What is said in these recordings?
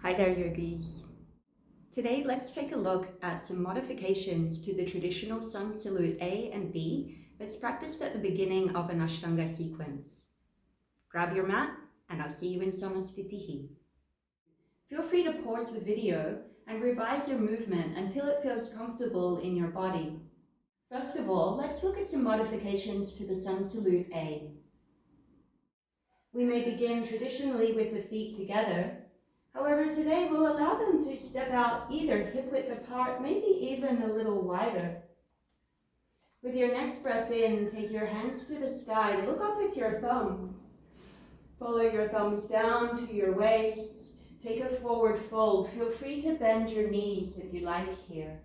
Hi there, yogis. Today, let's take a look at some modifications to the traditional Sun Salute A and B that's practiced at the beginning of an Ashtanga sequence. Grab your mat, and I'll see you in Samasthitihi. Feel free to pause the video and revise your movement until it feels comfortable in your body. First of all, let's look at some modifications to the Sun Salute A. We may begin traditionally with the feet together. However, today we'll allow them to step out either hip width apart, maybe even a little wider. With your next breath in, take your hands to the sky, look up with your thumbs. Follow your thumbs down to your waist, take a forward fold. Feel free to bend your knees if you like here.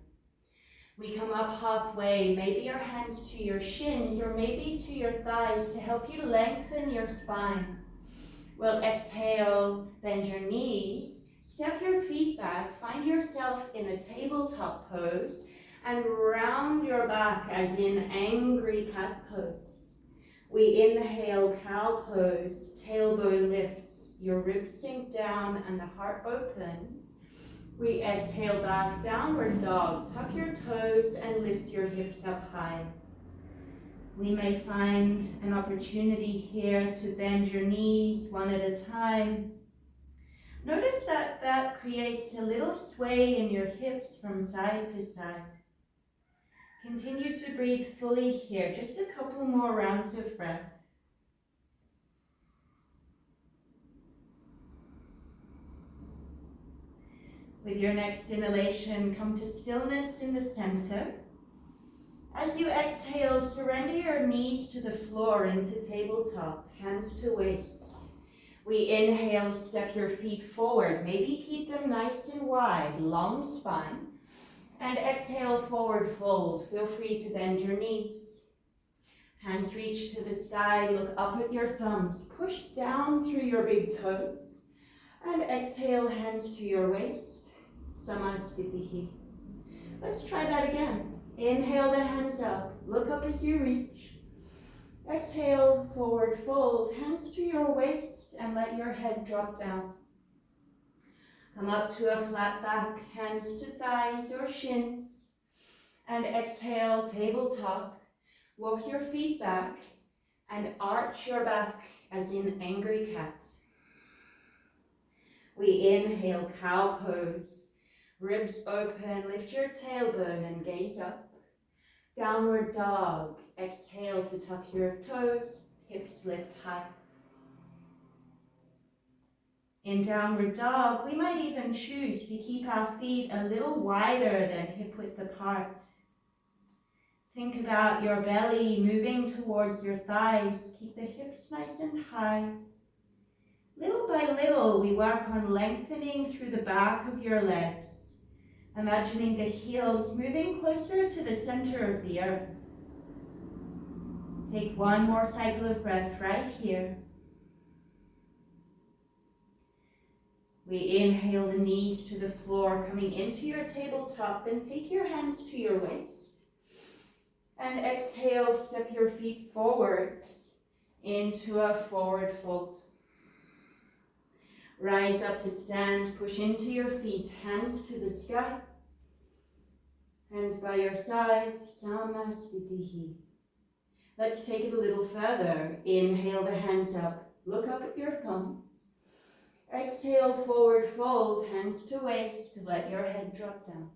We come up halfway, maybe your hands to your shins or maybe to your thighs to help you lengthen your spine. We'll exhale, bend your knees, step your feet back, find yourself in a tabletop pose, and round your back as in angry cat pose. We inhale, cow pose, tailbone lifts, your ribs sink down and the heart opens. We exhale back, downward dog, tuck your toes and lift your hips up high. We may find an opportunity here to bend your knees one at a time. Notice that creates a little sway in your hips from side to side. Continue to breathe fully here, just a couple more rounds of breath. With your next inhalation, come to stillness in the center. As you exhale, surrender your knees to the floor into tabletop, hands to waist. We inhale, step your feet forward, maybe keep them nice and wide, long spine. And exhale, forward fold. Feel free to bend your knees. Hands reach to the sky, look up at your thumbs, push down through your big toes. And exhale, hands to your waist, Samasthitihi. Let's try that again. Inhale the hands up, look up as you reach. Exhale, forward fold, hands to your waist and let your head drop down. Come up to a flat back, hands to thighs or shins. And exhale, tabletop. Walk your feet back and arch your back as in angry cat. We inhale, cow pose. Ribs open, lift your tailbone and gaze up. Downward dog, exhale to tuck your toes, hips lift high. In downward dog, we might even choose to keep our feet a little wider than hip width apart. Think about your belly moving towards your thighs. Keep the hips nice and high. Little by little, we work on lengthening through the back of your legs. Imagining the heels moving closer to the center of the earth. Take one more cycle of breath right here. We inhale the knees to the floor, coming into your tabletop, then take your hands to your waist. And exhale, step your feet forwards into a forward fold. Rise up to stand, push into your feet, hands to the sky. Hands by your side, Samasthitihi. Let's take it a little further. Inhale the hands up, look up at your thumbs. Exhale, forward fold, hands to waist, let your head drop down.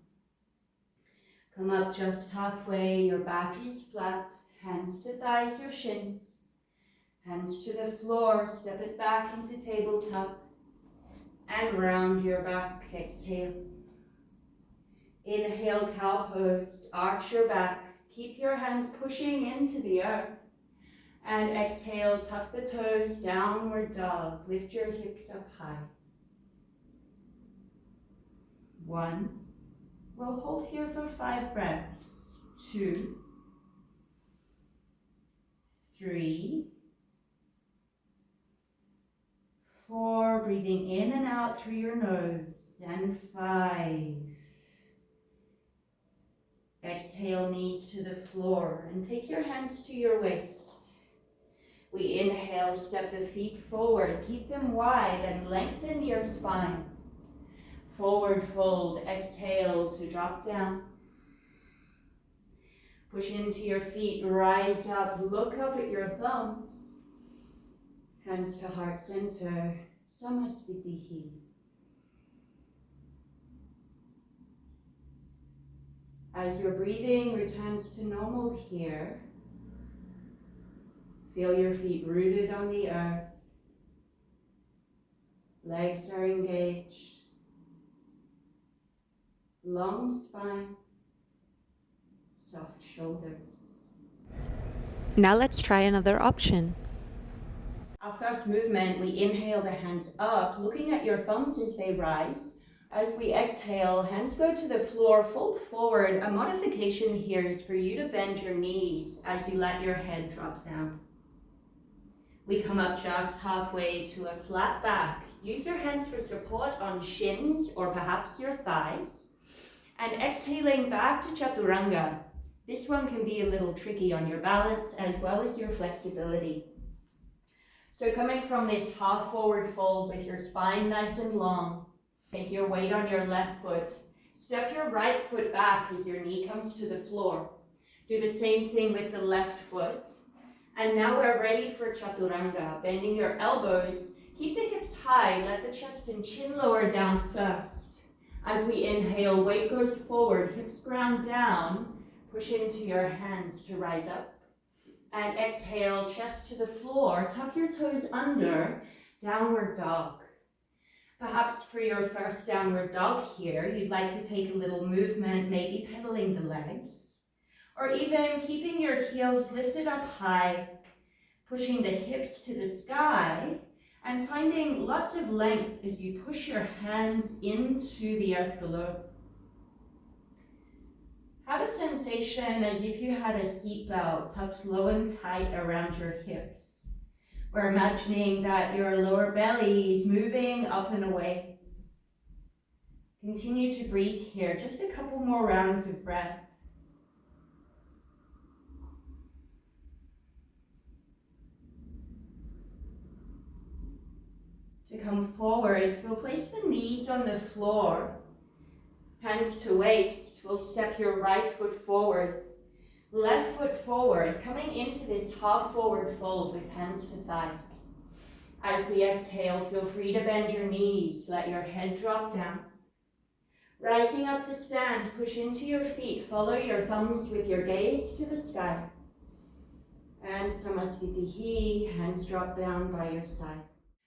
Come up just halfway, your back is flat, hands to thighs or shins. Hands to the floor, step it back into tabletop. And round your back, exhale. Inhale, cow pose, arch your back, keep your hands pushing into the earth. And exhale, tuck the toes, downward dog, lift your hips up high. 1, we'll hold here for 5 breaths. 2, 3, 4, breathing in and out through your nose, and 5. Exhale, knees to the floor, and take your hands to your waist. We inhale, step the feet forward, keep them wide, and lengthen your spine. Forward fold, exhale to drop down. Push into your feet, rise up, look up at your thumbs. Hands to heart center, Samastitihi. As your breathing returns to normal here, feel your feet rooted on the earth. Legs are engaged. Long spine, soft shoulders. Now let's try another option. Our first movement, we inhale the hands up, looking at your thumbs as they rise. As we exhale, hands go to the floor, fold forward. A modification here is for you to bend your knees as you let your head drop down. We come up just halfway to a flat back. Use your hands for support on shins or perhaps your thighs. And exhaling back to Chaturanga. This one can be a little tricky on your balance as well as your flexibility. So coming from this half forward fold with your spine nice and long, take your weight on your left foot. Step your right foot back as your knee comes to the floor. Do the same thing with the left foot. And now we're ready for Chaturanga. Bending your elbows, keep the hips high, let the chest and chin lower down first. As we inhale, weight goes forward, hips ground down, push into your hands to rise up. And exhale, chest to the floor, tuck your toes under, downward dog. Perhaps for your first downward dog here, you'd like to take a little movement, maybe pedaling the legs, or even keeping your heels lifted up high, pushing the hips to the sky, and finding lots of length as you push your hands into the earth below. Have a sensation as if you had a seatbelt tucked low and tight around your hips. We're imagining that your lower belly is moving up and away. Continue to breathe here, just a couple more rounds of breath. To come forward, we'll place the knees on the floor, hands to waist. We'll step your right foot forward, left foot forward, coming into this half forward fold with hands to thighs. As we exhale, feel free to bend your knees, let your head drop down. Rising up to stand, push into your feet, follow your thumbs with your gaze to the sky. And Samastitihi, hands drop down by your side.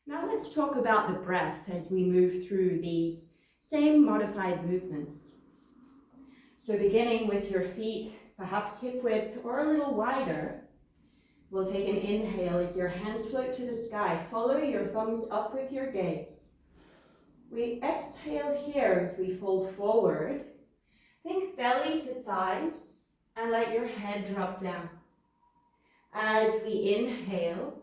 Now let's talk about the breath as we move through these same modified movements. So beginning with your feet, perhaps hip width or a little wider, we'll take an inhale as your hands float to the sky. Follow your thumbs up with your gaze. We exhale here as we fold forward. Think belly to thighs and let your head drop down. As we inhale,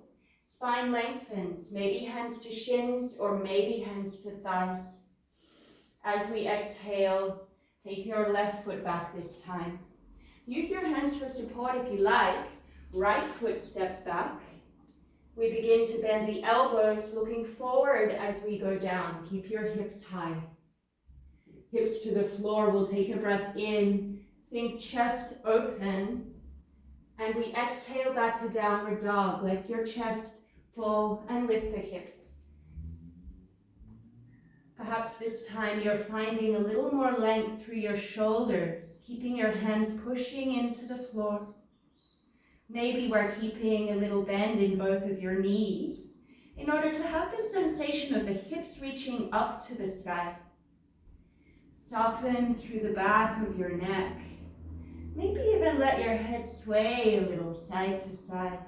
spine lengthens, maybe hands to shins or maybe hands to thighs. As we exhale, take your left foot back this time. Use your hands for support if you like. Right foot steps back. We begin to bend the elbows, looking forward as we go down. Keep your hips high. Hips to the floor. We'll take a breath in. Think chest open. And we exhale back to downward dog. Let your chest fall and lift the hips. Perhaps this time you're finding a little more length through your shoulders, keeping your hands pushing into the floor. Maybe we're keeping a little bend in both of your knees in order to have the sensation of the hips reaching up to the sky. Soften through the back of your neck. Maybe even let your head sway a little side to side.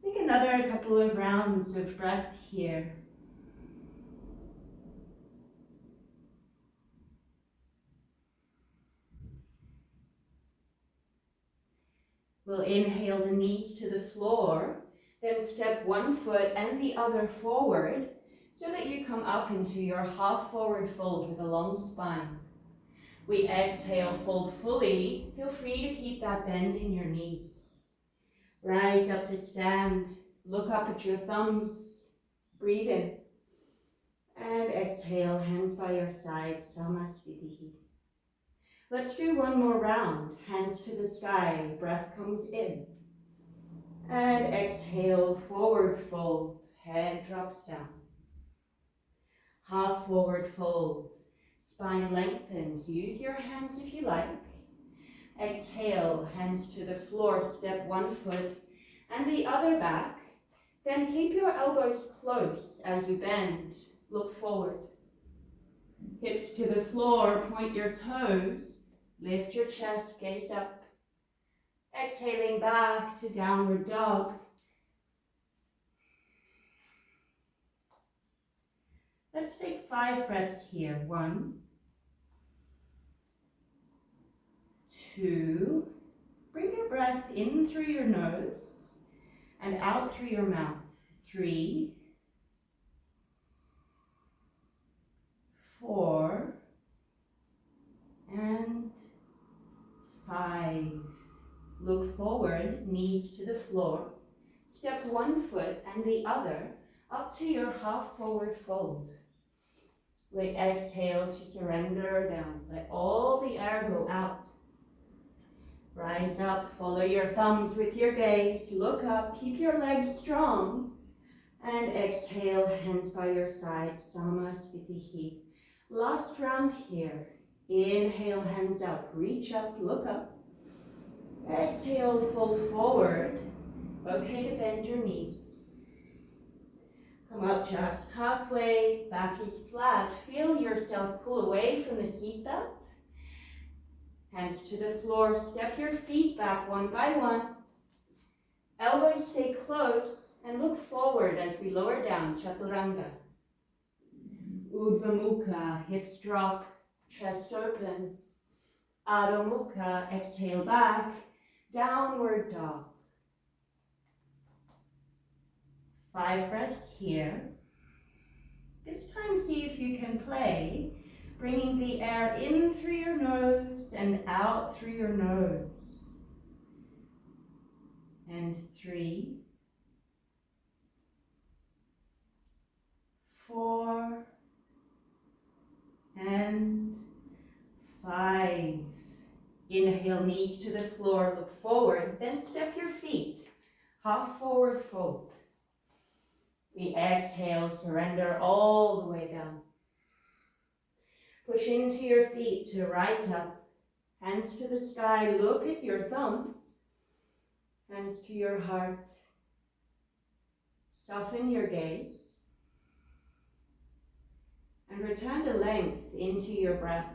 Take another couple of rounds of breath here. We'll inhale the knees to the floor, then step one foot and the other forward so that you come up into your half forward fold with a long spine. We exhale, fold fully. Feel free to keep that bend in your knees. Rise up to stand, look up at your thumbs, breathe in, and exhale. exhale, hands by your side, Samasvitihi. Let's do one more round. Hands to the sky, breath comes in. And exhale, forward fold, head drops down. Half forward fold, spine lengthens. Use your hands if you like. Exhale, hands to the floor, step one foot and the other back. Then keep your elbows close as you bend. Look forward. Hips to the floor, point your toes. Lift your chest, gaze up. Exhaling back to downward dog. Let's take 5 breaths here. 1, 2. Bring your breath in through your nose and out through your mouth. 3, 4, and 5. Look forward, knees to the floor. Step one foot and the other up to your half forward fold. We exhale to surrender down. Let all the air go out. Rise up, follow your thumbs with your gaze. Look up, keep your legs strong. And exhale, hands by your side, Samasvitihi. Last round here. Inhale, hands up, reach up, look up. Exhale, fold forward. Okay to bend your knees. Come up just halfway, back is flat. Feel yourself pull away from the seat belt. Hands to the floor, step your feet back one by one. Elbows stay close and look forward as we lower down, Chaturanga. Urdhva Mukha, hips drop, chest opens. Adho Mukha, exhale back, downward dog. 5 breaths here. This time see if you can play, bringing the air in through your nose and out through your nose. And 3, 4, and 5. Inhale, knees to the floor, look forward, then step your feet, half forward fold. We exhale, surrender all the way down. Push into your feet to rise up, hands to the sky, look at your thumbs, hands to your heart. Soften your gaze and return the length into your breath.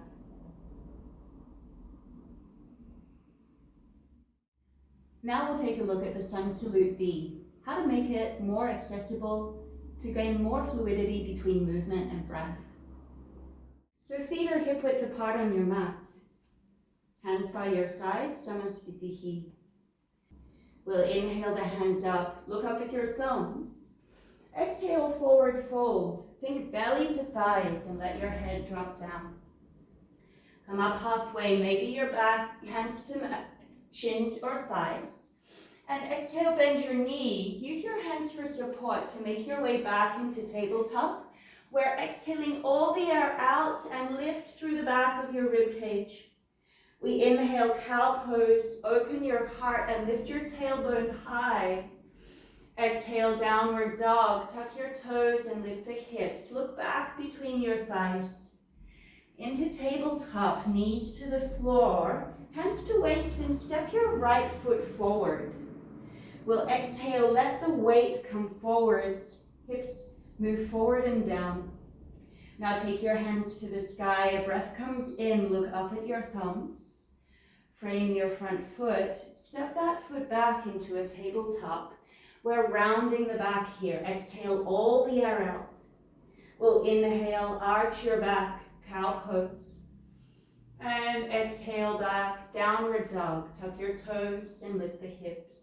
Now we'll take a look at the Sun Salute B, how to make it more accessible to gain more fluidity between movement and breath. So feet are hip width apart on your mat. Hands by your side, Samasvitihi. We'll inhale the hands up, look up at your thumbs. Exhale, forward fold. Think belly to thighs and let your head drop down. Come up halfway, maybe your back, hands to shins or thighs. And exhale, bend your knees. Use your hands for support to make your way back into tabletop. We're exhaling all the air out and lift through the back of your rib cage. We inhale, cow pose, open your heart and lift your tailbone high. Exhale, downward dog, tuck your toes and lift the hips. Look back between your thighs. Into tabletop, knees to the floor, hands to waist and step your right foot forward. We'll exhale, let the weight come forwards, hips move forward and down. Now take your hands to the sky, a breath comes in, look up at your thumbs. Frame your front foot, step that foot back into a tabletop. We're rounding the back here. Exhale all the air out. We'll inhale, arch your back, cow pose. And exhale back, downward dog. Tuck your toes and lift the hips.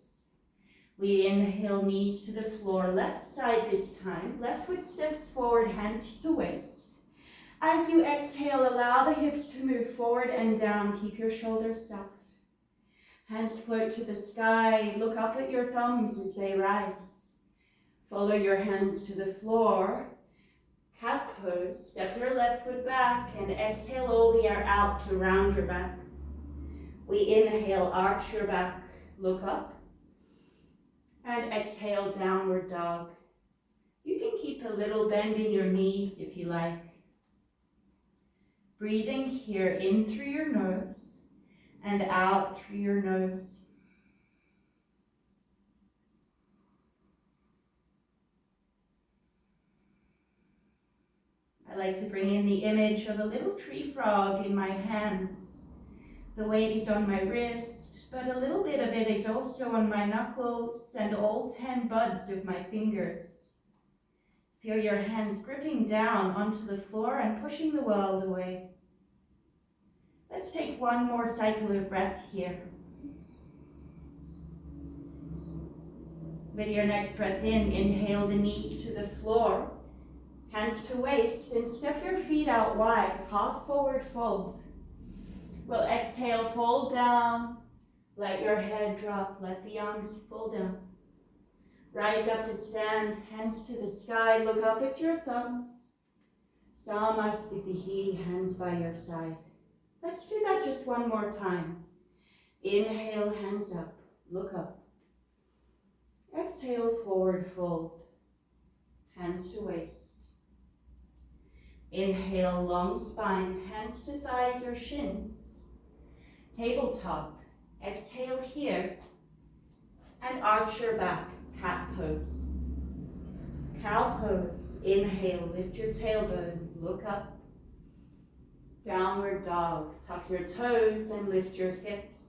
We inhale, knees to the floor, left side this time. Left foot steps forward, hand to the waist. As you exhale, allow the hips to move forward and down. Keep your shoulders soft. Hands float to the sky. Look up at your thumbs as they rise. Follow your hands to the floor. Cat pose. Step your left foot back and exhale all the air out to round your back. We inhale, arch your back, look up. And exhale, downward dog. You can keep a little bend in your knees if you like. Breathing here in through your nose and out through your nose. I like to bring in the image of a little tree frog in my hands. The weight is on my wrist, but a little bit of it is also on my knuckles and all 10 buds of my fingers. Feel your hands gripping down onto the floor and pushing the world away. Let's take one more cycle of breath here. With your next breath in, inhale the knees to the floor, hands to waist, and step your feet out wide, half forward fold. We'll exhale, fold down, let your head drop, let the arms fall down. Rise up to stand, hands to the sky, look up at your thumbs. Samasthitihi, hands by your side. Let's do that just one more time. Inhale, hands up, look up. Exhale, forward fold, hands to waist. Inhale, long spine, hands to thighs or shins. Tabletop, exhale here, and arch your back, cat pose. Cow pose, inhale, lift your tailbone, look up. Downward dog, tuck your toes and lift your hips.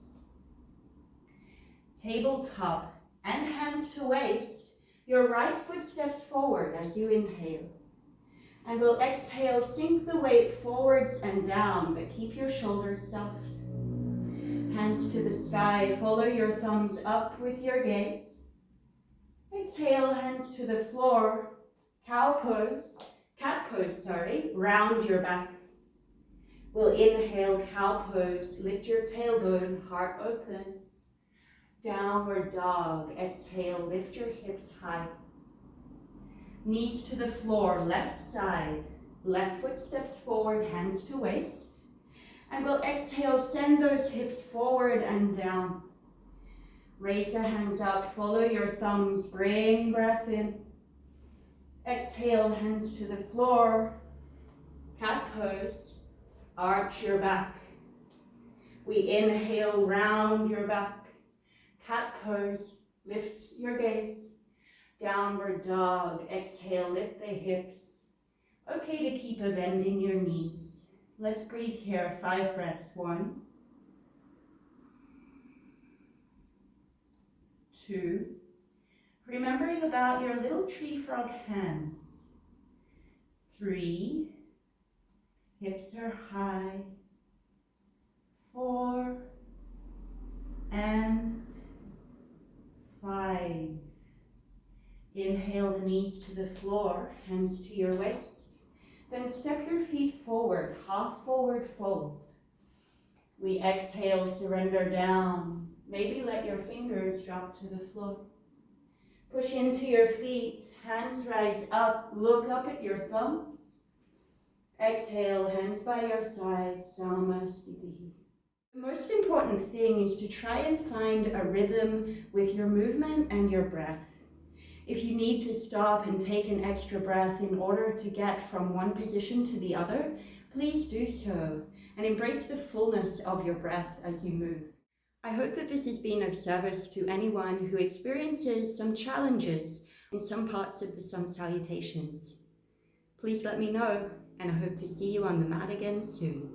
Tabletop and hands to waist, your right foot steps forward as you inhale. And we'll exhale, sink the weight forwards and down, but keep your shoulders soft. Hands to the sky, follow your thumbs up with your gaze. Exhale, hands to the floor, cat pose, round your back. We'll inhale, cow pose, lift your tailbone, heart opens. Downward dog, exhale, lift your hips high. Knees to the floor, left side, left foot steps forward, hands to waist. And we'll exhale, send those hips forward and down. Raise the hands up, follow your thumbs, bring breath in. Exhale, hands to the floor, cat pose, arch your back. We inhale, round your back, cat pose, lift your gaze. Downward dog, exhale, lift the hips. Okay to keep a bend in your knees. Let's breathe here, 5 breaths. 1, 2, remembering about your little tree frog hands. 3, hips are high. 4, and 5. Inhale the knees to the floor, hands to your waist. Then step your feet forward, half forward fold. We exhale, surrender down. Maybe let your fingers drop to the floor. Push into your feet, hands rise up, look up at your thumbs. Exhale, hands by your side, Samasthitihi. The most important thing is to try and find a rhythm with your movement and your breath. If you need to stop and take an extra breath in order to get from one position to the other, please do so and embrace the fullness of your breath as you move. I hope that this has been of service to anyone who experiences some challenges in some parts of the Sun Salutations. Please let me know, and I hope to see you on the mat again soon.